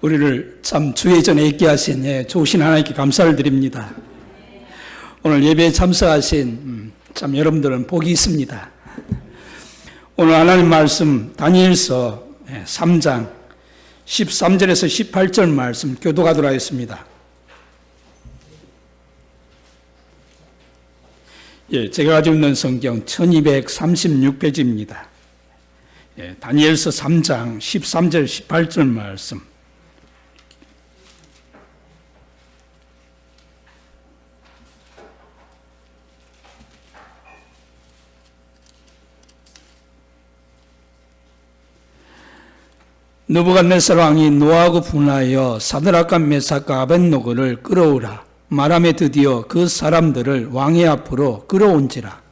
우리를 참 주의 전에 있게 하신 좋으신 하나님께 감사를 드립니다. 오늘 예배에 참석하신 참 여러분들은 복이 있습니다. 오늘 하나님 말씀 다니엘서 3장 13절에서 18절 말씀 교독하도록 하겠습니다. 제가 가지고 있는 성경 1236페이지입니다. 다니엘서 3장 13절 18절 말씀. 느부갓네살 왕이 노하고 분하여 사드락과 메삭과 아벳노고를 끌어오라 말하며 드디어 그 사람들을 왕의 앞으로 끌어온지라.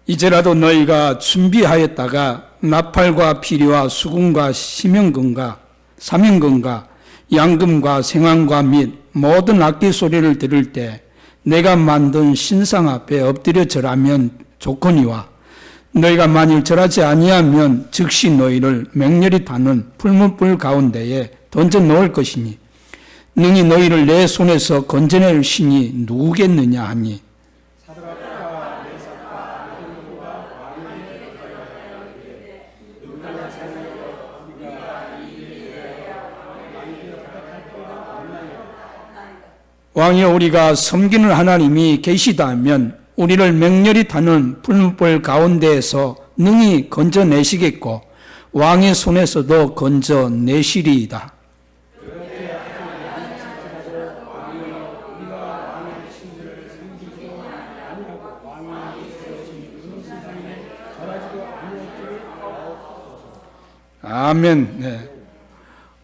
이제라도 너희가 준비하였다가 나팔과 피리와 수금과 사명금과 양금과 생황과 및 모든 악기 소리를 들을 때 내가 만든 신상 앞에 엎드려 절하면 좋거니와 너희가 만일 절하지 아니하면 즉시 너희를 맹렬히 타는 풀문불 가운데에 던져 놓을 것이니 능히 너희를 내 손에서 건져낼 신이 누구겠느냐 하니 왕이여 우리가 섬기는 하나님이 계시다면 우리를 맹렬히 타는 풀문불 가운데에서 능히 건져내시겠고 왕의 손에서도 건져내시리이다. 아멘.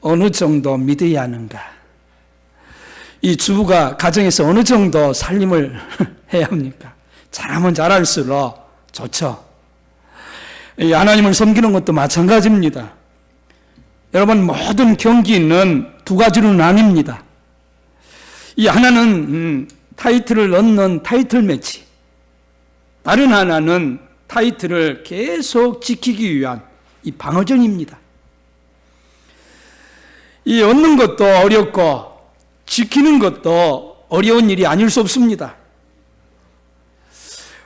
어느 정도 믿어야 하는가? 이 주부가 가정에서 어느 정도 살림을 해야 합니까? 잘하면 잘할수록 좋죠. 하나님을 섬기는 것도 마찬가지입니다. 여러분 모든 경기는 두 가지로 나뉩니다. 이 하나는 타이틀을 얻는 타이틀 매치, 다른 하나는 타이틀을 계속 지키기 위한 이 방어전입니다. 이 얻는 것도 어렵고 지키는 것도 어려운 일이 아닐 수 없습니다.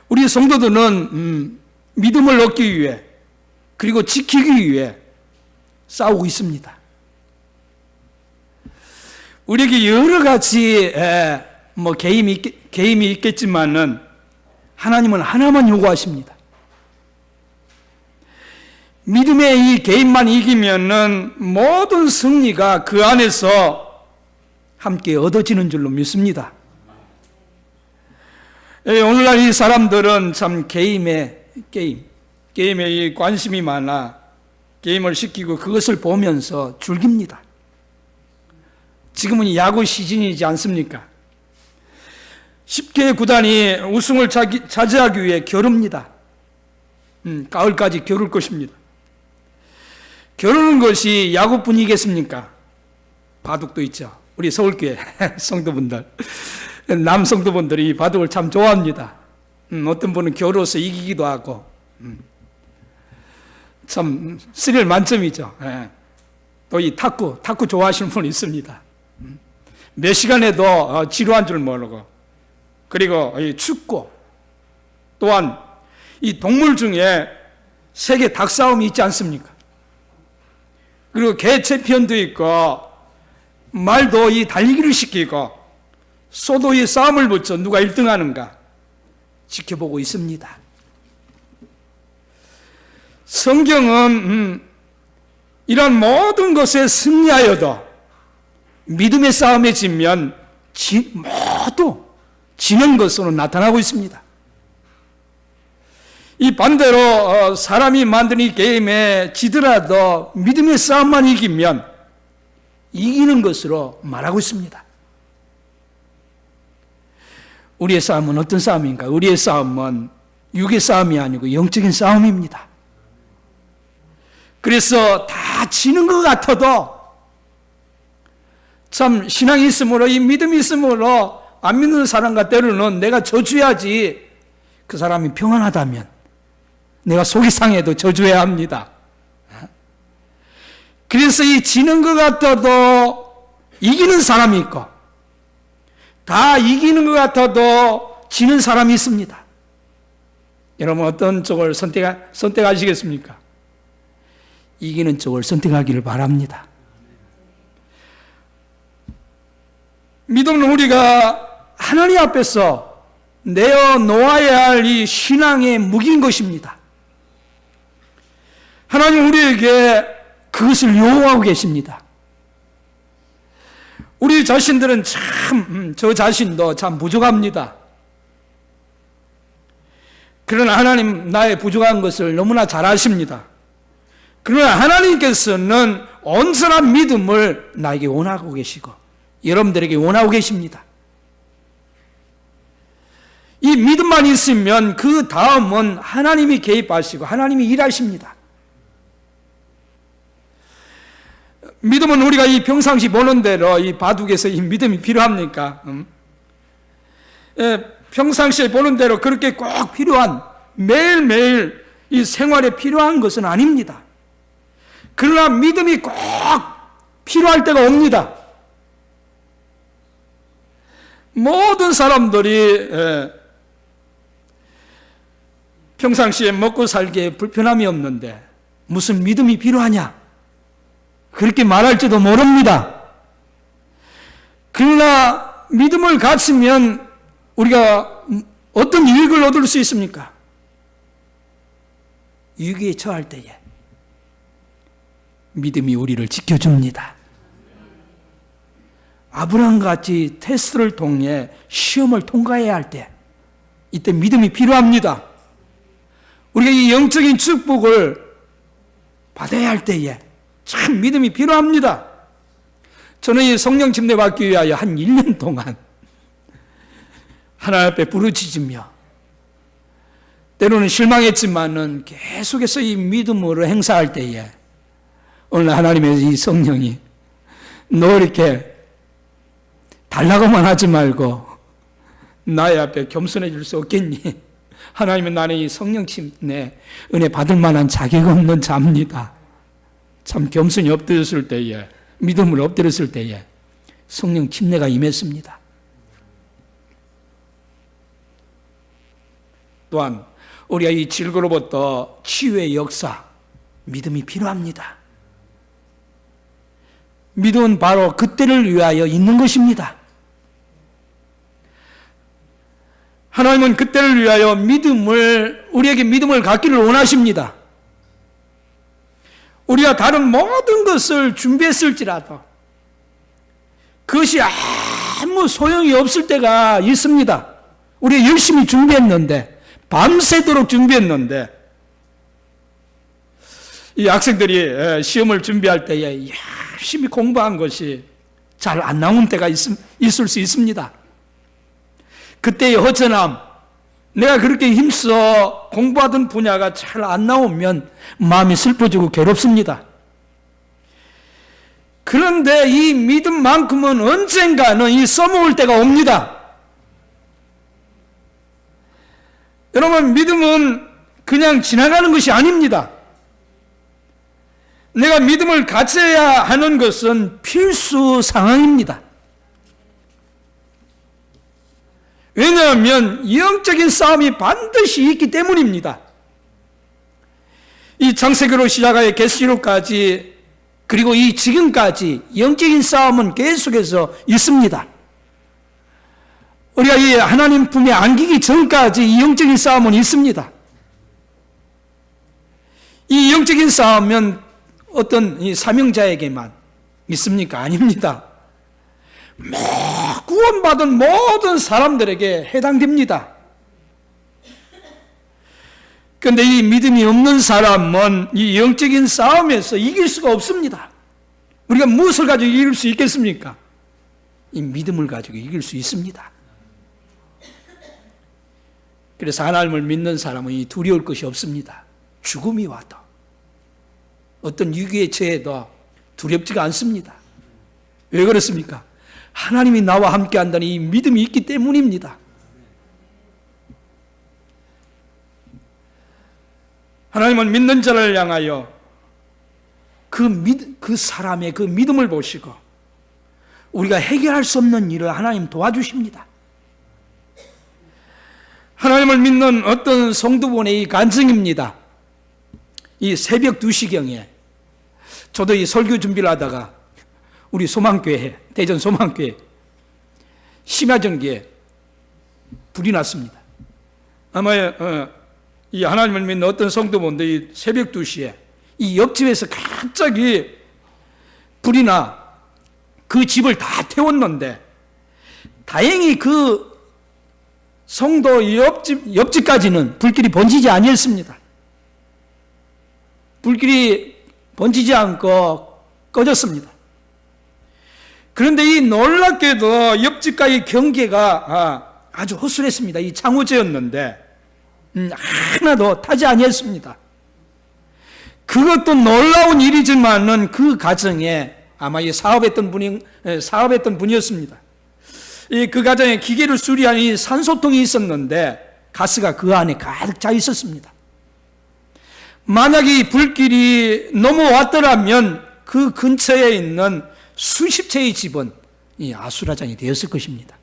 우리 성도들은 믿음을 얻기 위해 그리고 지키기 위해 싸우고 있습니다. 우리에게 여러 가지 개임이 있겠지만은 하나님은 하나만 요구하십니다. 믿음의 이 개임만 이기면은 모든 승리가 그 안에서 함께 얻어지는 줄로 믿습니다. 오늘날 이 사람들은 참 게임에 이 관심이 많아 게임을 시키고 그것을 보면서 즐깁니다. 지금은 야구 시즌이지 않습니까? 10개 구단이 우승을 차지하기 위해 겨룹니다. 가을까지 겨룰 것입니다. 겨루는 것이 야구뿐이겠습니까? 바둑도 있죠. 우리 서울교회 성도분들, 남성도분들이 바둑을 참 좋아합니다. 어떤 분은 겨루어서 이기기도 하고 참 스릴 만점이죠. 또 이 탁구 좋아하시는 분이 있습니다. 몇 시간에도 지루한 줄 모르고, 그리고 이 축구 또한 이 동물 중에 세계 닭싸움이 있지 않습니까? 그리고 개 챔피언도 있고 말도 이 달리기를 시키고 소도 이 싸움을 붙여 누가 1등 하는가 지켜보고 있습니다. 성경은 이런 모든 것에 승리하여도 믿음의 싸움에 지면 모두 지는 것으로 나타나고 있습니다. 이 반대로 사람이 만든 이 게임에 지더라도 믿음의 싸움만 이기면 이기는 것으로 말하고 있습니다. 우리의 싸움은 어떤 싸움인가? 우리의 싸움은 육의 싸움이 아니고 영적인 싸움입니다. 그래서 다 지는 것 같아도 참 신앙이 있으므로, 이 믿음이 있으므로 안 믿는 사람과 때로는 내가 저주해야지, 그 사람이 평안하다면 내가 속이 상해도 저주해야 합니다. 그래서 이 지는 것 같아도 이기는 사람이 있고, 다 이기는 것 같아도 지는 사람이 있습니다. 여러분 어떤 쪽을 선택하시겠습니까? 이기는 쪽을 선택하기를 바랍니다. 믿음은 우리가 하나님 앞에서 내어놓아야 할 이 신앙의 무기인 것입니다. 하나님 우리에게 그것을 요구하고 계십니다. 우리 자신들은 참, 저 자신도 참 부족합니다. 그러나 하나님 나의 부족한 것을 너무나 잘 아십니다. 그러나 하나님께서는 온전한 믿음을 나에게 원하고 계시고 여러분들에게 원하고 계십니다. 이 믿음만 있으면 그 다음은 하나님이 개입하시고 하나님이 일하십니다. 믿음은 우리가 이 평상시 보는 대로 이 바둑에서 이 믿음이 필요합니까? 평상시에 보는 대로 그렇게 꼭 필요한, 매일매일 이 생활에 필요한 것은 아닙니다. 그러나 믿음이 꼭 필요할 때가 옵니다. 모든 사람들이 평상시에 먹고 살기에 불편함이 없는데 무슨 믿음이 필요하냐? 그렇게 말할지도 모릅니다. 그러나 믿음을 갖추면 우리가 어떤 유익을 얻을 수 있습니까? 위기에 처할 때에 믿음이 우리를 지켜줍니다. 아브라함같이 테스트를 통해 시험을 통과해야 할 때, 이때 믿음이 필요합니다. 우리가 이 영적인 축복을 받아야 할 때에 참 믿음이 필요합니다. 저는 이 성령 침례 받기 위하여 한 1년 동안 하나님 앞에 부르짖으며 때로는 실망했지만은 계속해서 이 믿음으로 행사할 때에 오늘 하나님의 이 성령이 너 이렇게 달라고만 하지 말고 나의 앞에 겸손해 줄 수 없겠니? 하나님은 나는 이 성령 침례 은혜 받을 만한 자격 없는 자입니다. 참 겸손히 엎드렸을 때에, 믿음을 엎드렸을 때에 성령 침례가 임했습니다. 또한 우리가 이 질고로부터 치유의 역사, 믿음이 필요합니다. 믿음은 바로 그때를 위하여 있는 것입니다. 하나님은 그때를 위하여 우리에게 믿음을 갖기를 원하십니다. 우리가 다른 모든 것을 준비했을지라도 그것이 아무 소용이 없을 때가 있습니다. 우리가 열심히 준비했는데, 밤새도록 준비했는데, 이 학생들이 시험을 준비할 때에 열심히 공부한 것이 잘 안 나온 때가 있을 수 있습니다. 그때의 허전함, 내가 그렇게 힘써 공부하던 분야가 잘 안 나오면 마음이 슬퍼지고 괴롭습니다. 그런데 이 믿음만큼은 언젠가는 이 써먹을 때가 옵니다. 여러분, 믿음은 그냥 지나가는 것이 아닙니다. 내가 믿음을 갖춰야 하는 것은 필수 상황입니다. 왜냐하면 영적인 싸움이 반드시 있기 때문입니다. 이 창세기로 시작하여 계시록까지, 그리고 이 지금까지 영적인 싸움은 계속해서 있습니다. 우리가 이 하나님 품에 안기기 전까지 이 영적인 싸움은 있습니다. 이 영적인 싸움은 어떤 이 사명자에게만 있습니까? 아닙니다. 구원받은 모든 사람들에게 해당됩니다. 그런데 이 믿음이 없는 사람은 이 영적인 싸움에서 이길 수가 없습니다. 우리가 무엇을 가지고 이길 수 있겠습니까? 이 믿음을 가지고 이길 수 있습니다. 그래서 하나님을 믿는 사람은 이 두려울 것이 없습니다. 죽음이 와도 어떤 위기에 처해도 두렵지가 않습니다. 왜 그렇습니까? 하나님이 나와 함께 한다는 이 믿음이 있기 때문입니다. 하나님은 믿는 자를 향하여 그 사람의 그 믿음을 보시고 우리가 해결할 수 없는 일을 하나님 도와주십니다. 하나님을 믿는 어떤 성도분의 이 간증입니다. 이 새벽 2시경에 저도 이 설교 준비를 하다가 우리 소망교회, 대전 소망교회 심야전기에 불이 났습니다. 아마 이 하나님을 믿는 어떤 성도분들이 새벽 2시에 이 옆집에서 갑자기 불이 나 그 집을 다 태웠는데 다행히 그 성도 옆집까지는 불길이 번지지 아니었습니다. 불길이 번지지 않고 꺼졌습니다. 그런데 이 놀랍게도 옆집과의 경계가 아주 허술했습니다. 이 창호제였는데 하나도 타지 아니했습니다. 그것도 놀라운 일이지만은 그 가정에 아마 사업했던 분이었습니다. 그 가정에 기계를 수리한 이 산소통이 있었는데 가스가 그 안에 가득 차 있었습니다. 만약에 이 불길이 넘어왔더라면 그 근처에 있는 수십 채의 집은 이 아수라장이 되었을 것입니다.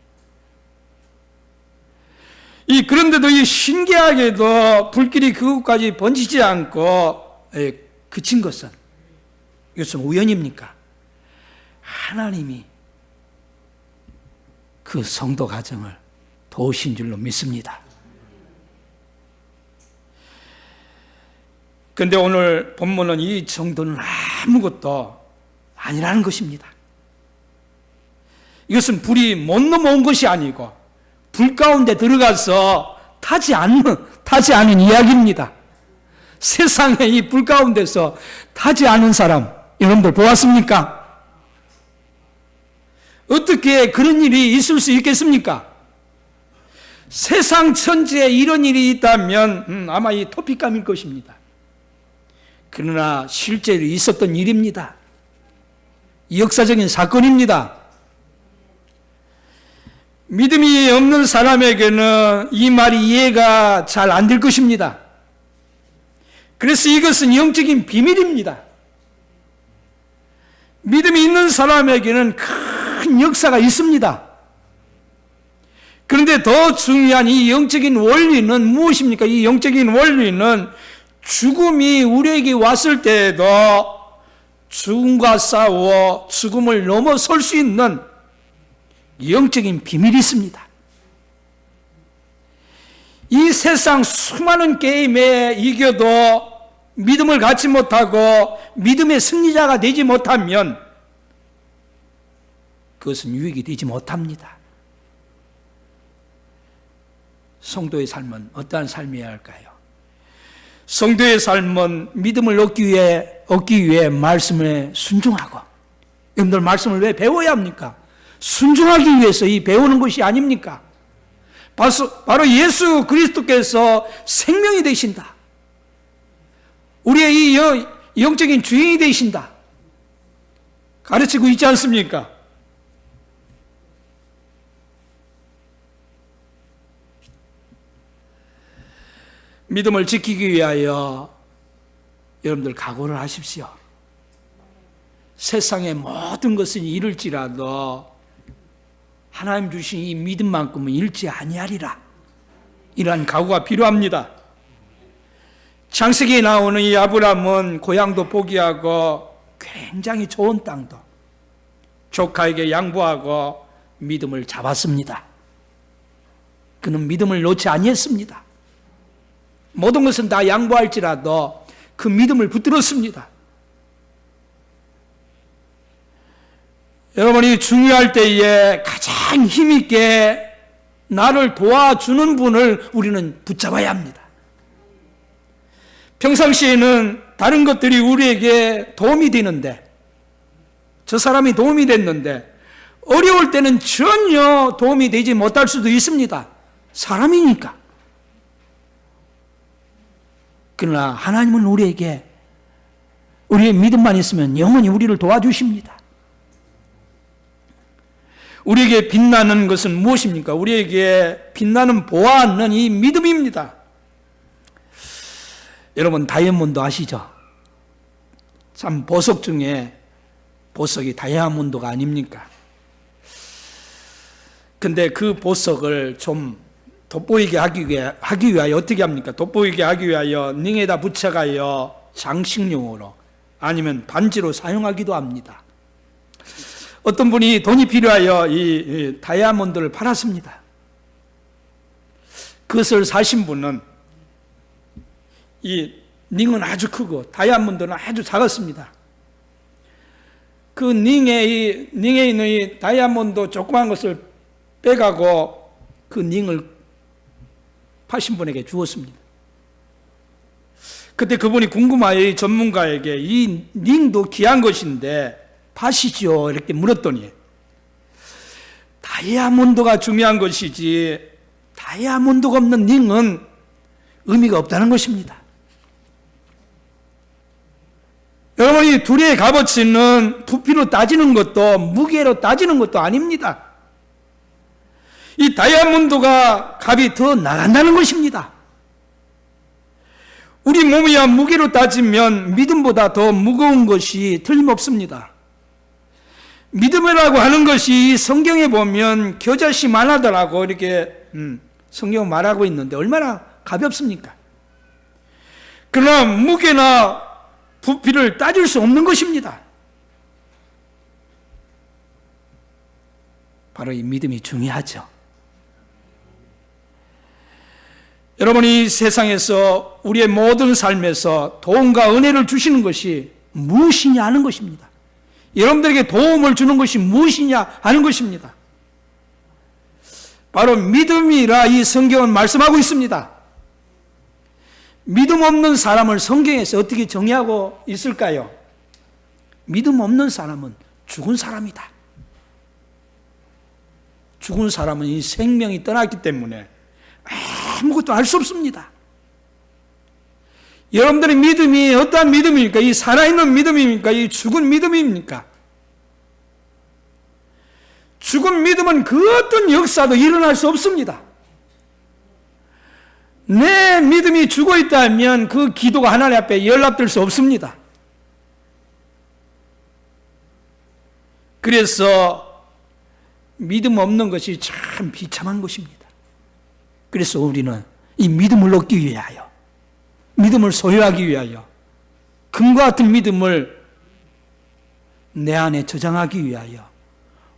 그런데도 이 신기하게도 불길이 그곳까지 번지지 않고 그친 것은 이것은 우연입니까? 하나님이 그 성도 가정을 도우신 줄로 믿습니다. 그런데 오늘 본문은 이 정도는 아무것도 아니라는 것입니다. 이것은 불이 못 넘어온 것이 아니고 불 가운데 들어가서 타지 않은 이야기입니다. 세상에 이 불 가운데서 타지 않은 사람 여러분들 보았습니까? 어떻게 그런 일이 있을 수 있겠습니까? 세상 천지에 이런 일이 있다면 아마 이 토픽감일 것입니다. 그러나 실제로 있었던 일입니다. 역사적인 사건입니다. 믿음이 없는 사람에게는 이 말이 이해가 잘 안 될 것입니다. 그래서 이것은 영적인 비밀입니다. 믿음이 있는 사람에게는 큰 역사가 있습니다. 그런데 더 중요한 이 영적인 원리는 무엇입니까? 이 영적인 원리는 죽음이 우리에게 왔을 때에도 죽음과 싸워 죽음을 넘어설 수 있는 영적인 비밀이 있습니다. 이 세상 수많은 게임에 이겨도 믿음을 갖지 못하고 믿음의 승리자가 되지 못하면 그것은 유익이 되지 못합니다. 성도의 삶은 어떠한 삶이어야 할까요? 성도의 삶은 믿음을 얻기 위해 말씀에 순종하고, 여러분들 말씀을 왜 배워야 합니까? 순종하기 위해서 이 배우는 것이 아닙니까? 바로 예수 그리스도께서 생명이 되신다. 우리의 이 영적인 주인이 되신다. 가르치고 있지 않습니까? 믿음을 지키기 위하여 여러분들 각오를 하십시오. 세상의 모든 것은 잃을지라도 하나님 주신 이 믿음만큼은 잃지 아니하리라. 이러한 각오가 필요합니다. 창세기에 나오는 이 아브람은 고향도 포기하고 굉장히 좋은 땅도 조카에게 양보하고 믿음을 잡았습니다. 그는 믿음을 놓지 아니했습니다. 모든 것은 다 양보할지라도 그 믿음을 붙들었습니다. 여러분이 중요할 때에 가장 힘있게 나를 도와주는 분을 우리는 붙잡아야 합니다. 평상시에는 다른 것들이 우리에게 도움이 되는데, 저 사람이 도움이 됐는데 어려울 때는 전혀 도움이 되지 못할 수도 있습니다. 사람이니까. 그러나 하나님은 우리의 믿음만 있으면 영원히 우리를 도와주십니다. 우리에게 빛나는 것은 무엇입니까? 우리에게 빛나는 보아하는 이 믿음입니다. 여러분, 다이아몬드 아시죠? 참 보석 중에 보석이 다이아몬드가 아닙니까? 근데 그 보석을 좀 돋보이게 하기 위하여 어떻게 합니까? 돋보이게 하기 위하여 링에다 붙여가요 장식용으로 아니면 반지로 사용하기도 합니다. 어떤 분이 돈이 필요하여 이 다이아몬드를 팔았습니다. 그것을 사신 분은 이 링은 아주 크고 다이아몬드는 아주 작았습니다. 그 링에 있는 이 다이아몬드 조그만 것을 빼가고 그 링을 파신 분에게 주었습니다. 그때 그분이 궁금하여 이 전문가에게 이 링도 귀한 것인데 파시죠 이렇게 물었더니 다이아몬드가 중요한 것이지 다이아몬드가 없는 링은 의미가 없다는 것입니다. 여러분, 이 둘의 값어치는 부피로 따지는 것도 무게로 따지는 것도 아닙니다. 이 다이아몬드가 값이 더 나간다는 것입니다. 우리 몸이야 무게로 따지면 믿음보다 더 무거운 것이 틀림없습니다. 믿음이라고 하는 것이 성경에 보면 겨자씨 만하더라고 이렇게 성경 말하고 있는데 얼마나 가볍습니까? 그러나 무게나 부피를 따질 수 없는 것입니다. 바로 이 믿음이 중요하죠. 여러분, 이 세상에서 우리의 모든 삶에서 도움과 은혜를 주시는 것이 무엇이냐 하는 것입니다. 여러분들에게 도움을 주는 것이 무엇이냐 하는 것입니다. 바로 믿음이라 이 성경은 말씀하고 있습니다. 믿음 없는 사람을 성경에서 어떻게 정의하고 있을까요? 믿음 없는 사람은 죽은 사람이다. 죽은 사람은 이 생명이 떠났기 때문에 아무것도 알 수 없습니다. 여러분들의 믿음이 어떠한 믿음입니까? 이 살아있는 믿음입니까? 이 죽은 믿음입니까? 죽은 믿음은 그 어떤 역사도 일어날 수 없습니다. 내 믿음이 죽어 있다면 그 기도가 하나님 앞에 연락될 수 없습니다. 그래서 믿음 없는 것이 참 비참한 것입니다. 그래서 우리는 이 믿음을 얻기 위하여, 믿음을 소유하기 위하여, 금과 같은 믿음을 내 안에 저장하기 위하여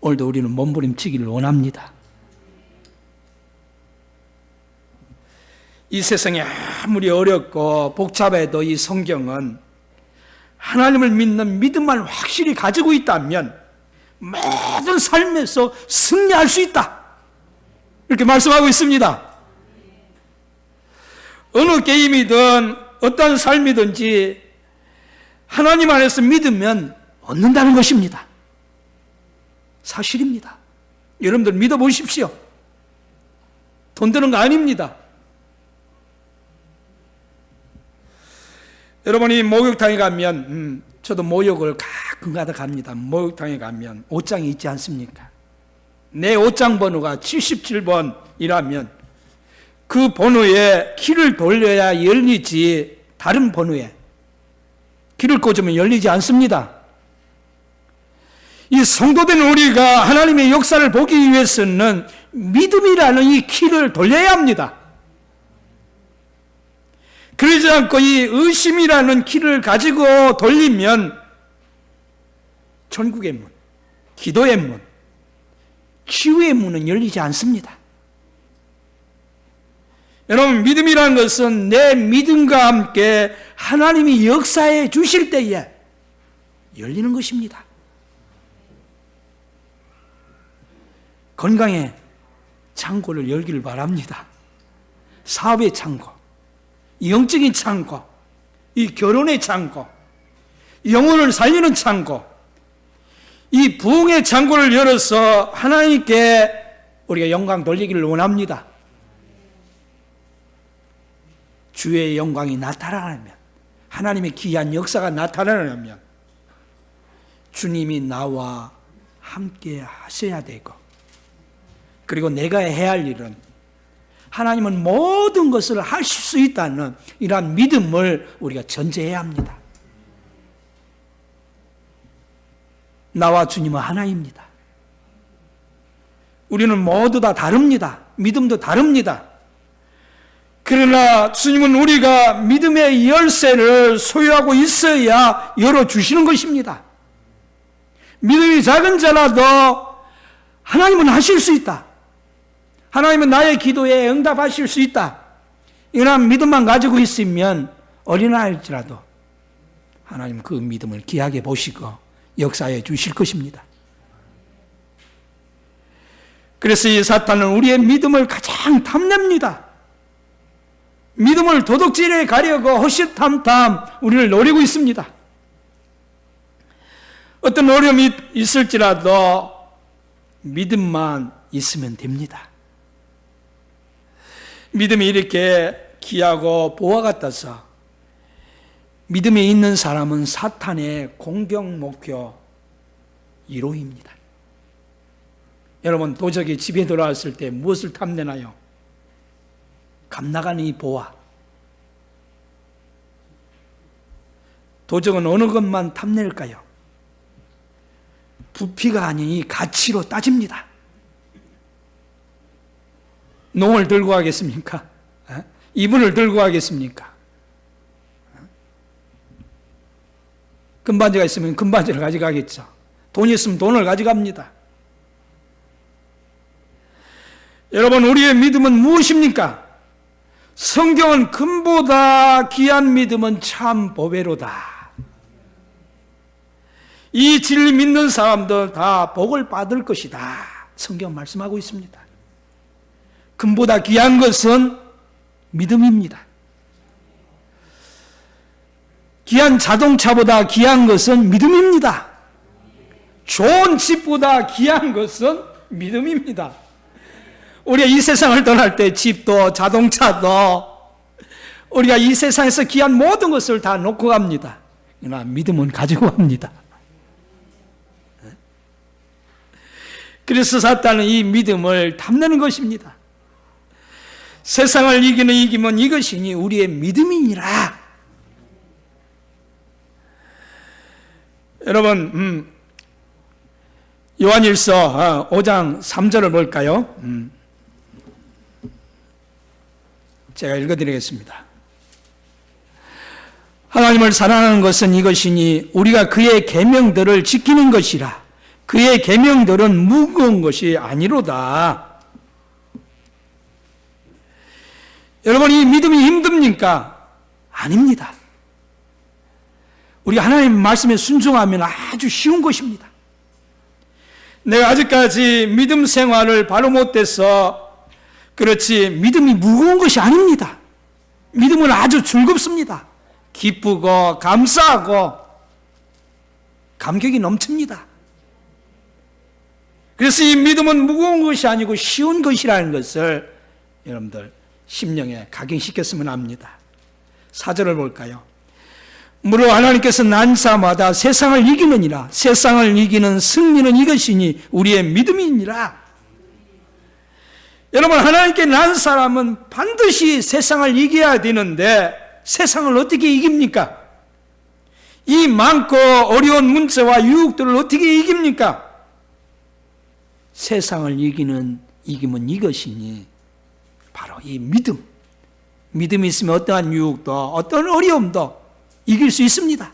오늘도 우리는 몸부림치기를 원합니다. 이 세상이 아무리 어렵고 복잡해도 이 성경은 하나님을 믿는 믿음만 확실히 가지고 있다면 모든 삶에서 승리할 수 있다, 이렇게 말씀하고 있습니다. 어느 게임이든 어떤 삶이든지 하나님 안에서 믿으면 얻는다는 것입니다. 사실입니다. 여러분들 믿어보십시오. 돈 드는 거 아닙니다. 여러분이 목욕탕에 가면 저도 목욕을 가끔가다 갑니다. 목욕탕에 가면 옷장이 있지 않습니까? 내 옷장 번호가 77번이라면 그 번호에 키를 돌려야 열리지 다른 번호에 키를 꽂으면 열리지 않습니다. 이 성도된 우리가 하나님의 역사를 보기 위해서는 믿음이라는 이 키를 돌려야 합니다. 그러지 않고 이 의심이라는 키를 가지고 돌리면 천국의 문, 기도의 문, 치유의 문은 열리지 않습니다. 여러분, 믿음이라는 것은 내 믿음과 함께 하나님이 역사해 주실 때에 열리는 것입니다. 건강의 창고를 열기를 바랍니다. 사업의 창고, 영적인 창고, 이 결혼의 창고, 영혼을 살리는 창고, 이 부흥의 창고를 열어서 하나님께 우리가 영광 돌리기를 원합니다. 주의 영광이 나타나려면, 하나님의 귀한 역사가 나타나려면 주님이 나와 함께 하셔야 되고 그리고 내가 해야 할 일은 하나님은 모든 것을 하실 수 있다는 이러한 믿음을 우리가 전제해야 합니다. 나와 주님은 하나입니다. 우리는 모두 다 다릅니다. 믿음도 다릅니다. 그러나 주님은 우리가 믿음의 열쇠를 소유하고 있어야 열어주시는 것입니다. 믿음이 작은 자라도 하나님은 하실 수 있다. 하나님은 나의 기도에 응답하실 수 있다. 이런 믿음만 가지고 있으면 어린아이일지라도 하나님 그 믿음을 귀하게 보시고 역사해 주실 것입니다. 그래서 이 사탄은 우리의 믿음을 가장 탐냅니다. 믿음을 도둑질해 가려고 호시탐탐 우리를 노리고 있습니다. 어떤 어려움이 있을지라도 믿음만 있으면 됩니다. 믿음이 이렇게 귀하고 보화 같아서 믿음에 있는 사람은 사탄의 공격 목표 1호입니다. 여러분, 도적이 집에 돌아왔을 때 무엇을 탐내나요? 감나간 이 보화. 도적은 어느 것만 탐낼까요? 부피가 아닌 이 가치로 따집니다. 농을 들고 가겠습니까? 이불을 들고 가겠습니까? 금반지가 있으면 금반지를 가져가겠죠. 돈이 있으면 돈을 가져갑니다. 여러분, 우리의 믿음은 무엇입니까? 성경은 금보다 귀한 믿음은 참 보배로다. 이 진리 믿는 사람들 다 복을 받을 것이다. 성경 말씀하고 있습니다. 금보다 귀한 것은 믿음입니다. 귀한 자동차보다 귀한 것은 믿음입니다. 좋은 집보다 귀한 것은 믿음입니다. 우리가 이 세상을 떠날 때 집도 자동차도 우리가 이 세상에서 귀한 모든 것을 다 놓고 갑니다. 그러나 믿음은 가지고 갑니다. 그래서 사탄은 이 믿음을 탐내는 것입니다. 세상을 이기는 이기면 이것이니 우리의 믿음이니라. 여러분, 요한일서 5장 3절을 볼까요? 제가 읽어드리겠습니다. 하나님을 사랑하는 것은 이것이니 우리가 그의 계명들을 지키는 것이라. 그의 계명들은 무거운 것이 아니로다. 여러분, 이 믿음이 힘듭니까? 아닙니다. 우리가 하나님 말씀에 순종하면 아주 쉬운 것입니다. 내가 아직까지 믿음 생활을 바로 못해서 그렇지 믿음이 무거운 것이 아닙니다. 믿음은 아주 즐겁습니다. 기쁘고 감사하고 감격이 넘칩니다. 그래서 이 믿음은 무거운 것이 아니고 쉬운 것이라는 것을 여러분들 심령에 각인시켰으면 합니다. 4절을 볼까요? 무릇 하나님께서 난사마다 세상을 이기느니라. 세상을 이기는 승리는 이것이니 우리의 믿음이니라. 여러분, 하나님께 난 사람은 반드시 세상을 이겨야 되는데 세상을 어떻게 이깁니까? 이 많고 어려운 문제와 유혹들을 어떻게 이깁니까? 세상을 이기면 이것이니 바로 이 믿음. 믿음이 있으면 어떠한 유혹도 어떤 어려움도 이길 수 있습니다.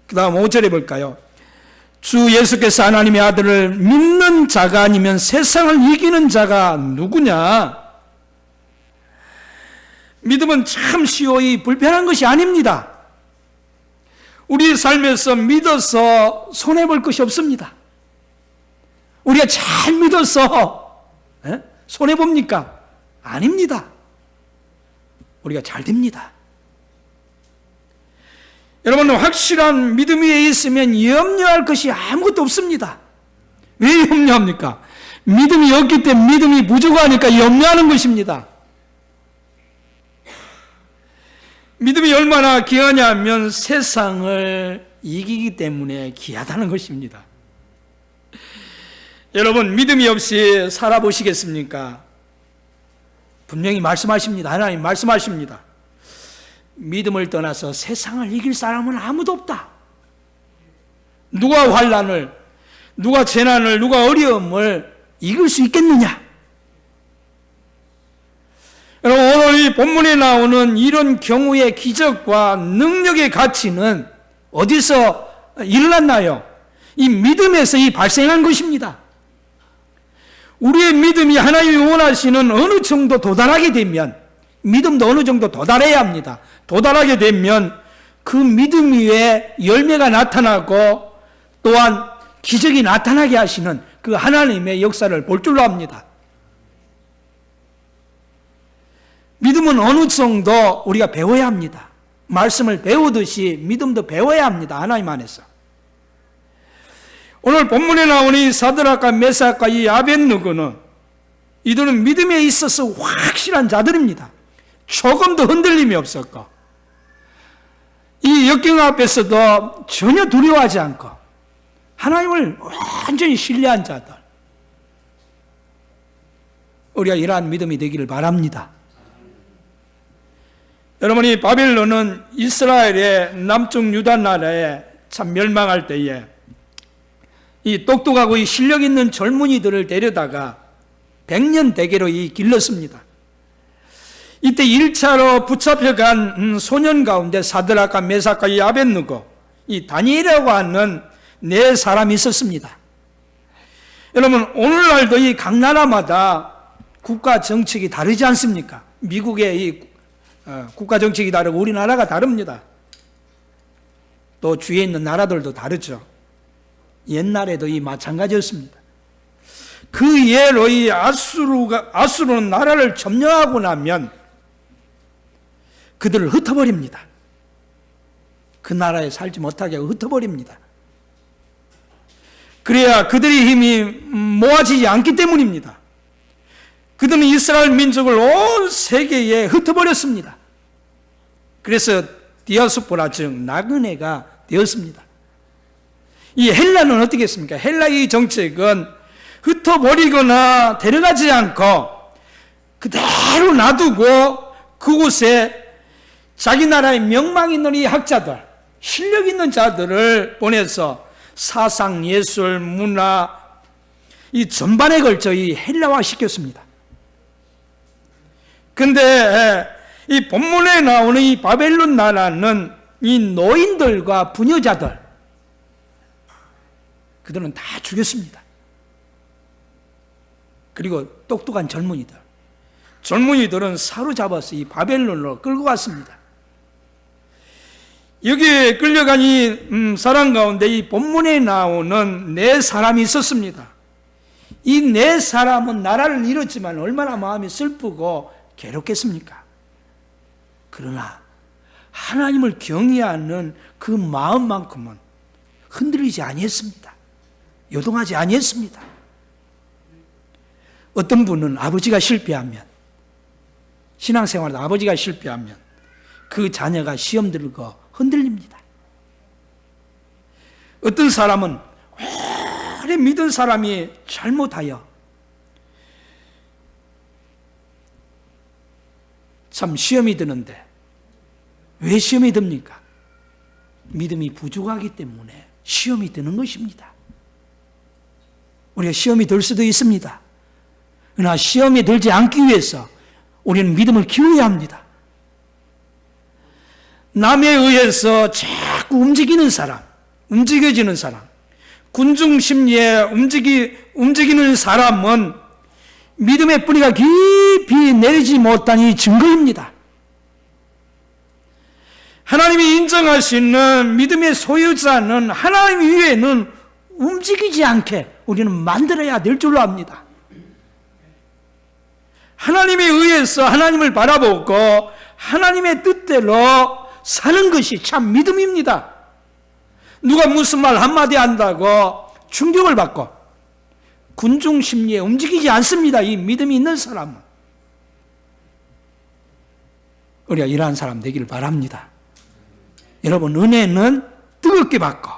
그 다음 5절에 볼까요? 주 예수께서 하나님의 아들을 믿는 자가 아니면 세상을 이기는 자가 누구냐? 믿음은 참 쉬워이 불편한 것이 아닙니다. 우리 삶에서 믿어서 손해볼 것이 없습니다. 우리가 잘 믿어서 손해봅니까? 아닙니다. 우리가 잘 됩니다. 여러분, 확실한 믿음 위에 있으면 염려할 것이 아무것도 없습니다. 왜 염려합니까? 믿음이 없기 때문에 믿음이 부족하니까 염려하는 것입니다. 믿음이 얼마나 귀하냐면 세상을 이기기 때문에 귀하다는 것입니다. 여러분, 믿음이 없이 살아보시겠습니까? 분명히 말씀하십니다. 하나님 말씀하십니다. 믿음을 떠나서 세상을 이길 사람은 아무도 없다. 누가 환난을, 누가 재난을, 누가 어려움을 이길 수 있겠느냐? 여러분, 오늘 이 본문에 나오는 이런 경우의 기적과 능력의 가치는 어디서 일어났나요? 이 믿음에서 발생한 것입니다. 우리의 믿음이 하나님이 원하시는 어느 정도 도달하게 되면, 믿음도 어느 정도 도달해야 합니다. 도달하게 되면 그 믿음 위에 열매가 나타나고 또한 기적이 나타나게 하시는 그 하나님의 역사를 볼 줄로 압니다. 믿음은 어느 정도 우리가 배워야 합니다. 말씀을 배우듯이 믿음도 배워야 합니다. 하나님 안에서. 오늘 본문에 나오는 이 사드락과 메삭과 이 아벳느고는 이들은 믿음에 있어서 확실한 자들입니다. 조금도 흔들림이 없었고 이 역경 앞에서도 전혀 두려워하지 않고 하나님을 완전히 신뢰한 자들. 우리가 이러한 믿음이 되기를 바랍니다. 여러분이 바벨론은 이스라엘의 남쪽 유다 나라에 참 멸망할 때에 이 똑똑하고 이 실력 있는 젊은이들을 데려다가 100년 대계로 길렀습니다. 이때 1차로 붙잡혀간 소년 가운데 사드락과 메삭과 이 아벳느고, 이 다니엘이라고 하는 네 사람이 있었습니다. 여러분, 오늘날도 이 각 나라마다 국가 정책이 다르지 않습니까? 미국의 이 국가 정책이 다르고 우리나라가 다릅니다. 또 주위에 있는 나라들도 다르죠. 옛날에도 마찬가지였습니다. 그 예로 이 아수르는 나라를 점령하고 나면 그들을 흩어버립니다. 그 나라에 살지 못하게 하고 흩어버립니다. 그래야 그들의 힘이 모아지지 않기 때문입니다. 그들은 이스라엘 민족을 온 세계에 흩어버렸습니다. 그래서 디아스포라, 즉 나그네가 되었습니다. 이 헬라는 어떻게 했습니까? 헬라의 정책은 흩어버리거나 데려가지 않고 그대로 놔두고 그곳에 자기 나라의 명망 있는 이 학자들, 실력 있는 자들을 보내서 사상, 예술, 문화 이 전반에 걸쳐 이 헬라화 시켰습니다. 근데 이 본문에 나오는 이 바벨론 나라는 이 노인들과 부녀자들, 그들은 다 죽였습니다. 그리고 똑똑한 젊은이들은 사로잡아서 이 바벨론으로 끌고 갔습니다. 여기에 끌려간 이 사람 가운데 이 본문에 나오는 네 사람이 있었습니다. 이 네 사람은 나라를 잃었지만 얼마나 마음이 슬프고 괴롭겠습니까? 그러나 하나님을 경외하는 그 마음만큼은 흔들리지 아니했습니다. 요동하지 아니했습니다. 어떤 분은 아버지가 실패하면, 신앙생활에서 아버지가 실패하면 그 자녀가 시험 들고 흔들립니다. 어떤 사람은 오래 믿은 사람이 잘못하여 참 시험이 드는데, 왜 시험이 듭니까? 믿음이 부족하기 때문에 시험이 드는 것입니다. 우리가 시험이 들 수도 있습니다. 그러나 시험이 들지 않기 위해서 우리는 믿음을 키워야 합니다. 남에 의해서 자꾸 움직이는 사람, 움직여지는 사람, 군중 심리에 움직이는 사람은 믿음의 뿌리가 깊이 내리지 못한 이 증거입니다. 하나님이 인정하시는 믿음의 소유자는 하나님 위에는 움직이지 않게 우리는 만들어야 될 줄로 압니다. 하나님에 의해서 하나님을 바라보고 하나님의 뜻대로 사는 것이 참 믿음입니다. 누가 무슨 말 한마디 한다고 충격을 받고 군중 심리에 움직이지 않습니다. 이 믿음이 있는 사람은. 우리가 이러한 사람 되기를 바랍니다. 여러분, 은혜는 뜨겁게 받고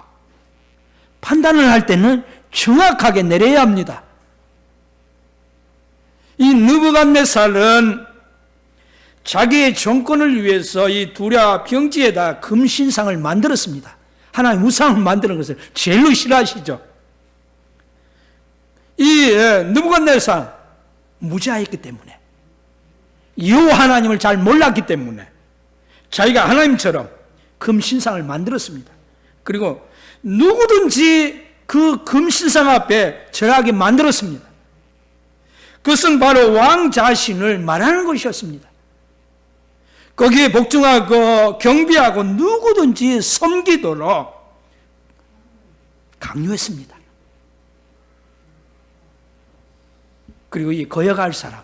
판단을 할 때는 정확하게 내려야 합니다. 이 느부갓네살은 자기의 정권을 위해서 이 두랴 평지에다 금신상을 만들었습니다. 하나님 우상을 만드는 것을 제일로 싫어하시죠. 이 느부갓네살 무지하였기 때문에, 여호와 하나님을 잘 몰랐기 때문에 자기가 하나님처럼 금신상을 만들었습니다. 그리고 누구든지 그 금신상 앞에 절하게 만들었습니다. 그것은 바로 왕 자신을 말하는 것이었습니다. 거기에 복종하고 경배하고 누구든지 섬기도록 강요했습니다. 그리고 이 거역할 사람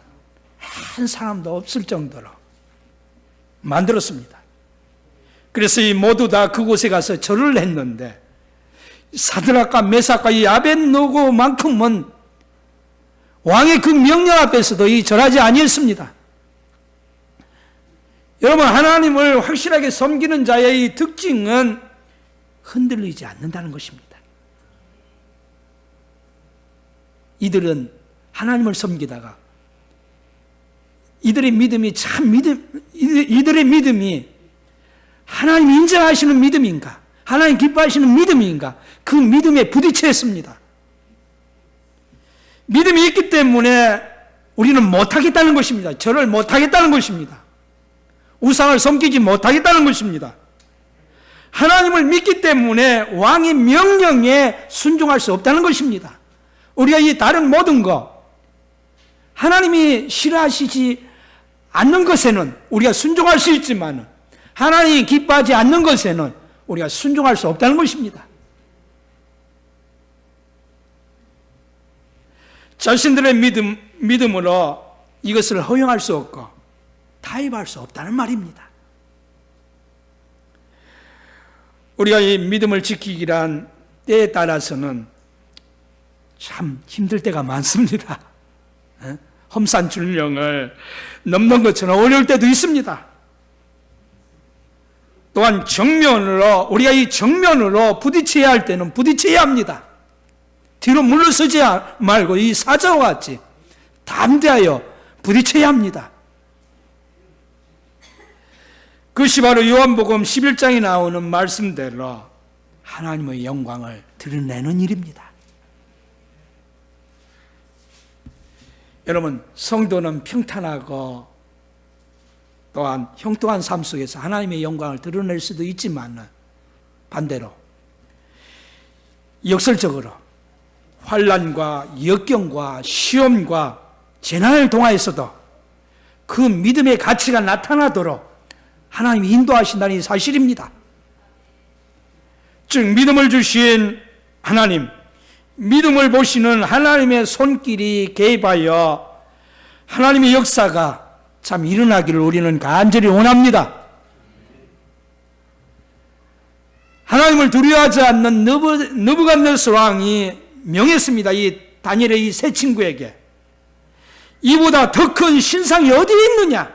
한 사람도 없을 정도로 만들었습니다. 그래서 이 모두 다 그곳에 가서 절을 했는데 사드락과 메삭과 이 아벳느고만큼은 왕의 그 명령 앞에서도 이 절하지 아니했습니다. 여러분, 하나님을 확실하게 섬기는 자의 이 특징은 흔들리지 않는다는 것입니다. 이들은 하나님을 섬기다가 이들의 믿음이 이들의 믿음이 하나님 인정하시는 믿음인가, 하나님 기뻐하시는 믿음인가, 그 믿음에 부딪혔습니다. 믿음이 있기 때문에 우리는 못하겠다는 것입니다. 절을 못하겠다는 것입니다. 우상을 섬기지 못하겠다는 것입니다. 하나님을 믿기 때문에 왕의 명령에 순종할 수 없다는 것입니다. 우리가 이 다른 모든 것, 하나님이 싫어하시지 않는 것에는 우리가 순종할 수 있지만 하나님이 기뻐하지 않는 것에는 우리가 순종할 수 없다는 것입니다. 자신들의 믿음으로 이것을 허용할 수 없고 타협할 수 없다는 말입니다. 우리가 이 믿음을 지키기란 때에 따라서는 참 힘들 때가 많습니다. 험산줄령을 넘는 것처럼 어려울 때도 있습니다. 또한 우리가 이 정면으로 부딪혀야 할 때는 부딪혀야 합니다. 뒤로 물러서지 말고 이 사자와 같이 담대하여 부딪혀야 합니다. 그것이 바로 요한복음 11장에 나오는 말씀대로 하나님의 영광을 드러내는 일입니다. 여러분, 성도는 평탄하고 또한 형통한 삶 속에서 하나님의 영광을 드러낼 수도 있지만 반대로 역설적으로 환난과 역경과 시험과 재난을 통하여서도 그 믿음의 가치가 나타나도록 하나님이 인도하신다는 사실입니다. 즉 믿음을 주신 하나님, 믿음을 보시는 하나님의 손길이 개입하여 하나님의 역사가 참 일어나기를 우리는 간절히 원합니다. 하나님을 두려워하지 않는 느부갓네살 왕이 명했습니다. 이 다니엘의 이 세 친구에게 이보다 더 큰 신상이 어디에 있느냐?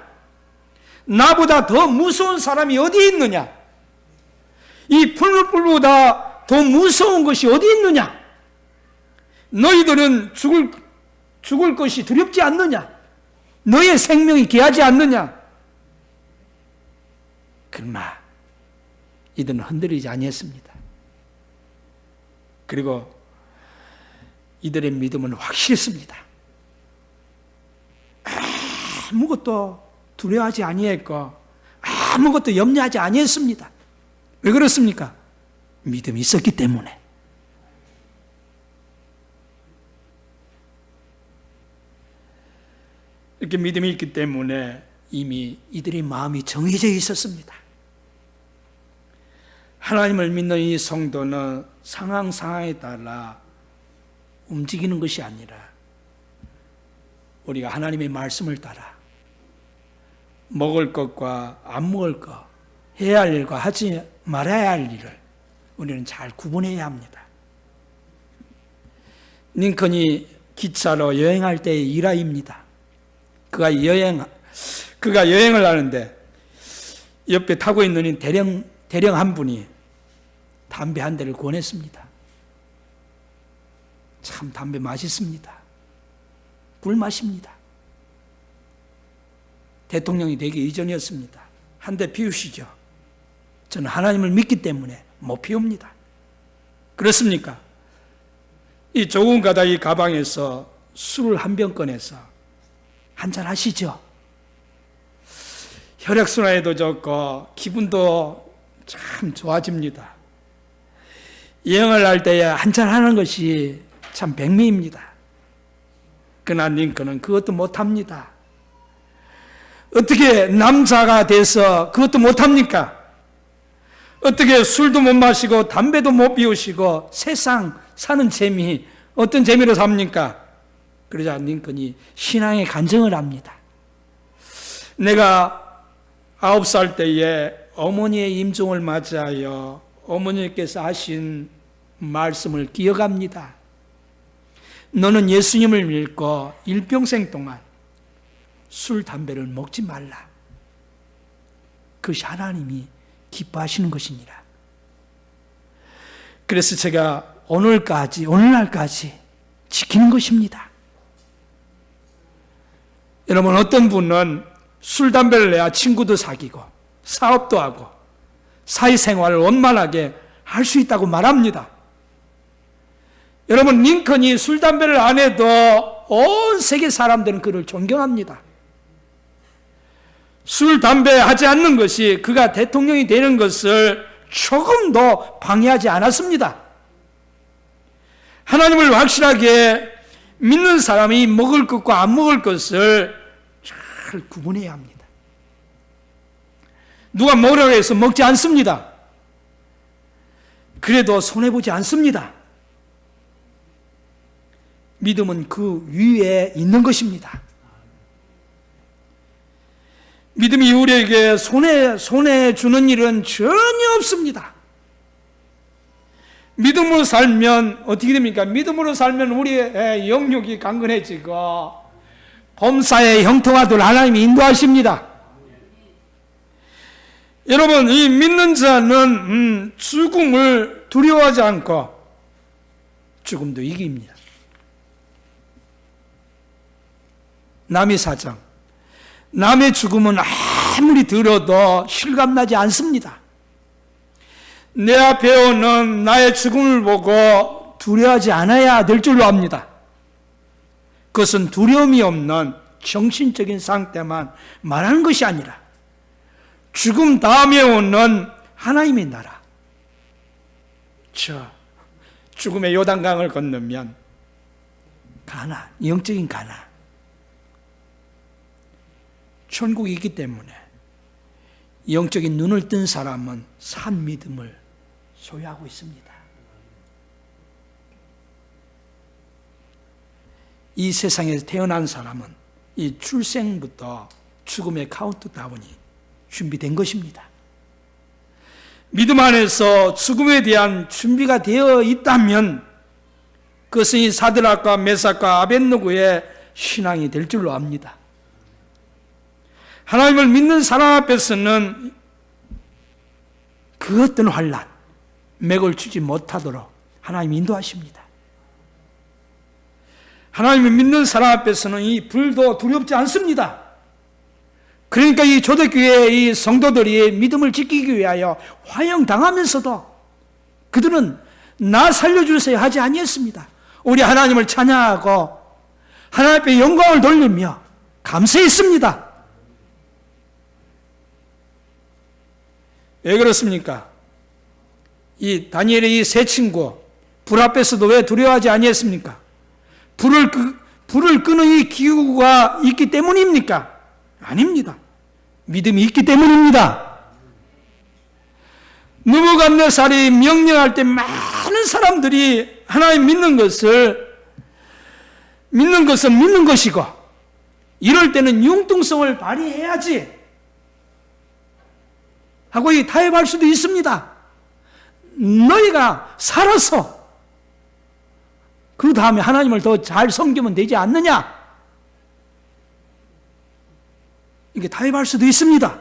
나보다 더 무서운 사람이 어디에 있느냐? 이 풀무불보다 더 무서운 것이 어디 있느냐? 너희들은 죽을 것이 두렵지 않느냐? 너의 생명이 귀하지 않느냐? 그러나 이들은 흔들리지 아니했습니다. 그리고 이들의 믿음은 확실했습니다. 아무것도 두려워하지 아니했고 아무것도 염려하지 아니했습니다. 왜 그렇습니까? 믿음이 있었기 때문에. 이렇게 믿음이 있기 때문에 이미 이들의 마음이 정해져 있었습니다. 하나님을 믿는 이 성도는 상황에 따라 움직이는 것이 아니라 우리가 하나님의 말씀을 따라 먹을 것과 안 먹을 것, 해야 할 일과 하지 말아야 할 일을 우리는 잘 구분해야 합니다. 링컨이 기차로 여행할 때의 일화입니다. 그가 여행을 하는데 옆에 타고 있는 대령 한 분이 담배 한 대를 권했습니다. 참 담배 맛있습니다. 꿀맛입니다. 대통령이 되기 이전이었습니다. 한 대 피우시죠. 저는 하나님을 믿기 때문에 못 피웁니다. 그렇습니까? 이 조금 가다 이 가방에서 술을 한 병 꺼내서 한잔 하시죠. 혈액순환에도 좋고 기분도 참 좋아집니다. 여행을 할 때에 한잔 하는 것이 참 백미입니다. 그러나 링컨은 그것도 못합니다. 어떻게 남자가 돼서 그것도 못합니까? 어떻게 술도 못 마시고 담배도 못 피우시고 세상 사는 재미, 어떤 재미로 삽니까? 그러자 링컨이 신앙의 간증을 합니다. 내가 9살 때에 어머니의 임종을 맞이하여 어머니께서 하신 말씀을 기억합니다. 너는 예수님을 믿고 일평생 동안 술, 담배를 먹지 말라. 그것이 하나님이 기뻐하시는 것이니라. 그래서 제가 오늘날까지 지키는 것입니다. 여러분, 어떤 분은 술, 담배를 내야 친구도 사귀고 사업도 하고 사회생활을 원만하게 할 수 있다고 말합니다. 여러분, 링컨이 술, 담배를 안 해도 온 세계 사람들은 그를 존경합니다. 술, 담배 하지 않는 것이 그가 대통령이 되는 것을 조금도 방해하지 않았습니다. 하나님을 확실하게 믿는 사람이 먹을 것과 안 먹을 것을 잘 구분해야 합니다. 누가 먹으라고 해서 먹지 않습니다. 그래도 손해보지 않습니다. 믿음은 그 위에 있는 것입니다. 믿음이 우리에게 손해 주는 일은 전혀 없습니다. 믿음으로 살면 어떻게 됩니까? 믿음으로 살면 우리의 영육이 강건해지고 범사의 형통화 될 하나님이 인도하십니다. 여러분, 이 믿는 자는 죽음을 두려워하지 않고 죽음도 이깁니다. 남의 사정, 남의 죽음은 아무리 들어도 실감나지 않습니다. 내 앞에 오는 나의 죽음을 보고 두려워하지 않아야 될 줄로 압니다. 그것은 두려움이 없는 정신적인 상태만 말하는 것이 아니라 죽음 다음에 오는 하나님의 나라, 죽음의 요단강을 건너면 가나안, 영적인 가나안, 천국이 있기 때문에 영적인 눈을 뜬 사람은 산 믿음을 소유하고 있습니다. 이 세상에서 태어난 사람은 이 출생부터 죽음의 카운트다운이 준비된 것입니다. 믿음 안에서 죽음에 대한 준비가 되어 있다면 그것은 이 사드락과 메삭과 아벳느고의 신앙이 될 줄로 압니다. 하나님을 믿는 사람 앞에서는 그 어떤 환난, 맥을 추지 못하도록 하나님이 인도하십니다. 하나님을 믿는 사람 앞에서는 이 불도 두렵지 않습니다. 그러니까 이 초대교회의 이 성도들이 믿음을 지키기 위하여 화형당하면서도 그들은 나 살려주세요 하지 아니했습니다. 우리 하나님을 찬양하고 하나님 앞에 영광을 돌리며 감사했습니다. 왜 그렇습니까? 이 다니엘의 이 세 친구 불 앞에서도 왜 두려워하지 아니했습니까? 불을 끄는 이 기구가 있기 때문입니까? 아닙니다. 믿음이 있기 때문입니다. 느부갓네살이 명령할 때 많은 사람들이 하나님 믿는 것은 믿는 것이고 이럴 때는 융통성을 발휘해야지 하고 타협할 수도 있습니다. 너희가 살아서 그 다음에 하나님을 더 잘 섬기면 되지 않느냐? 이게 타협할 수도 있습니다.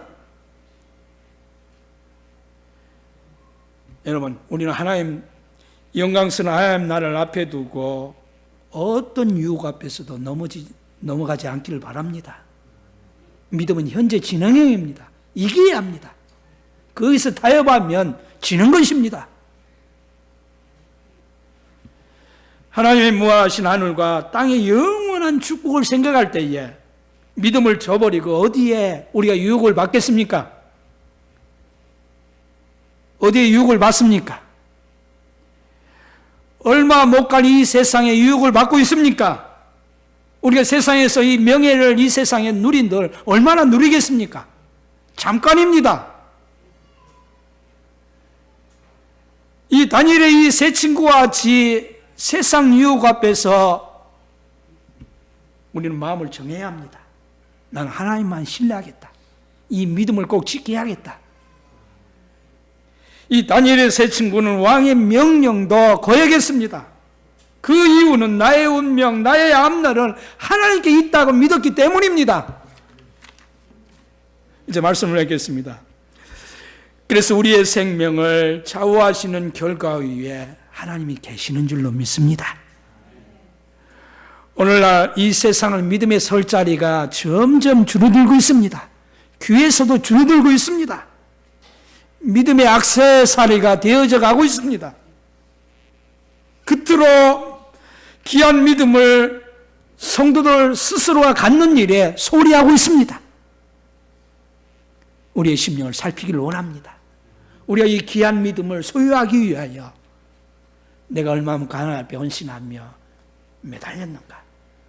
여러분, 우리는 하나님 영광스러운 하나님 나라를 앞에 두고 어떤 유혹 앞에서도 넘어가지 않기를 바랍니다. 믿음은 현재 진행형입니다. 이겨야 합니다. 거기서 타협하면 지는 것입니다. 하나님의 무한하신 하늘과 땅의 영원한 축복을 생각할 때에 믿음을 저버리고 어디에 우리가 유혹을 받겠습니까? 어디에 유혹을 받습니까? 얼마 못 갈 이 세상에 유혹을 받고 있습니까? 우리가 세상에서 이 명예를 이 세상에 누린들 얼마나 누리겠습니까? 잠깐입니다. 이 다니엘의 이 세 친구와 같이 세상 유혹 앞에서 우리는 마음을 정해야 합니다. 나는 하나님만 신뢰하겠다. 이 믿음을 꼭 지켜야겠다. 이 다니엘의 세 친구는 왕의 명령도 거역했습니다. 그 이유는 나의 운명, 나의 앞날은 하나님께 있다고 믿었기 때문입니다. 이제 말씀을 하겠습니다. 그래서 우리의 생명을 좌우하시는 결과 위에 하나님이 계시는 줄로 믿습니다. 오늘날 이 세상을 믿음의 설 자리가 점점 줄어들고 있습니다. 교회에서도 줄어들고 있습니다. 믿음의 액세서리가 되어져 가고 있습니다. 겉으로 귀한 믿음을 성도들 스스로가 갖는 일에 소리하고 있습니다. 우리의 심령을 살피기를 원합니다. 우리가 이 귀한 믿음을 소유하기 위하여 내가 얼마나 가난 앞에 헌신하며 매달렸는가,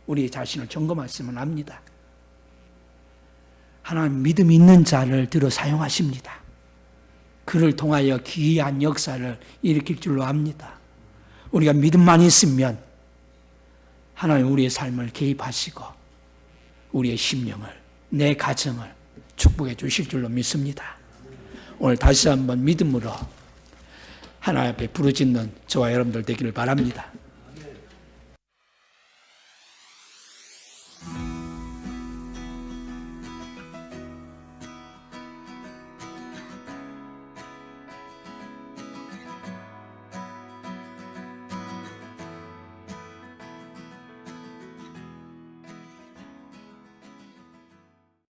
우리 자신을 점검하시면 합니다. 하나님 믿음 있는 자를 들어 사용하십니다. 그를 통하여 기이한 역사를 일으킬 줄로 압니다. 우리가 믿음만 있으면 하나님 우리의 삶을 개입하시고 우리의 심령을, 내 가정을 축복해 주실 줄로 믿습니다. 오늘 다시 한번 믿음으로 하나님 앞에 부르짖는 저와 여러분들 되기를 바랍니다.